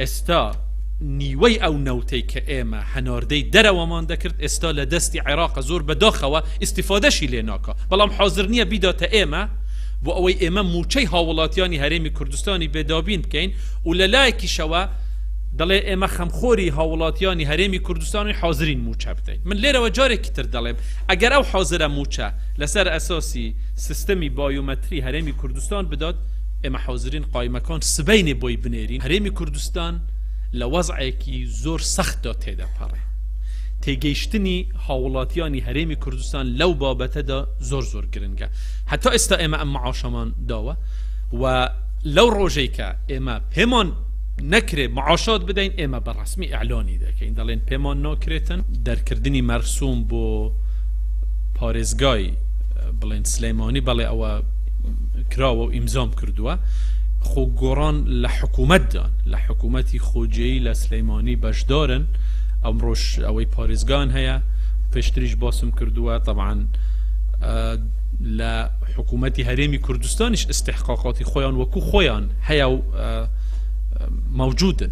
ئێستا نیوەی ئەو نەوتەی کە ئێمە هەناردەی دەرەوەمان دەکرد ئێستا لە دەستی عێراق زۆر بەداخەوە ئیستیفادەشی لێ ناکە بەڵام حاضر نییە بیداتە ئێمە بۆ ئەوەی ئێمە موچەی هاوڵاتیانی هەرێمی کوردستانی بێدابین بکەین و لە لایەکیشەوە دەڵێ ئێمە خەمخۆری هاوڵاتیانی هەرێمی کوردستانی حاضرین موچە بدەین من لێرەوە جارێکی تر دەڵێم ئەگەر ئەو حاضرە موچە لەسەر ئەساسی سیستەمی بایۆمەتری هەرێمی کوردستان بدات ئێمە حاضرین قایمەکان سبەینێ بۆی بنێرین هەرێمی کوردستان لە وەزعێکی زۆر سەختدا تێدەپەڕێ تێگەیشتنی هاوڵاتیانی هەرێمی کوردستان لەو بابەتەدا زۆر گرنگە هەتا ئێستا ئێمە ئەم معاشەمان داوە و لەو ڕۆژەی کە ئێمە پێمان نەکرێ معاشات بدەین ئێمە بەڕسمی ئەعلانی دەکەین دەڵێن پێمان ناکرێتن دەرکردنی مەرسوم بۆ پارێزگای بڵێن سلەیمانی بەڵێ ئەوە کراوە و ئیمزام کردووە خۆ گۆڕان لە حکوومەتدان لە حکوومەتی خۆجێی لە سلەیمانی بەشدارن ئەمڕۆژ ئەوەی پارێزگان هەیە پێشتریش باسم کردووە طبعاً لە حکوومەتی هەرێمی کوردستانیش استحقاقاتی خۆیان وەکو خۆیان هەیە و موجودن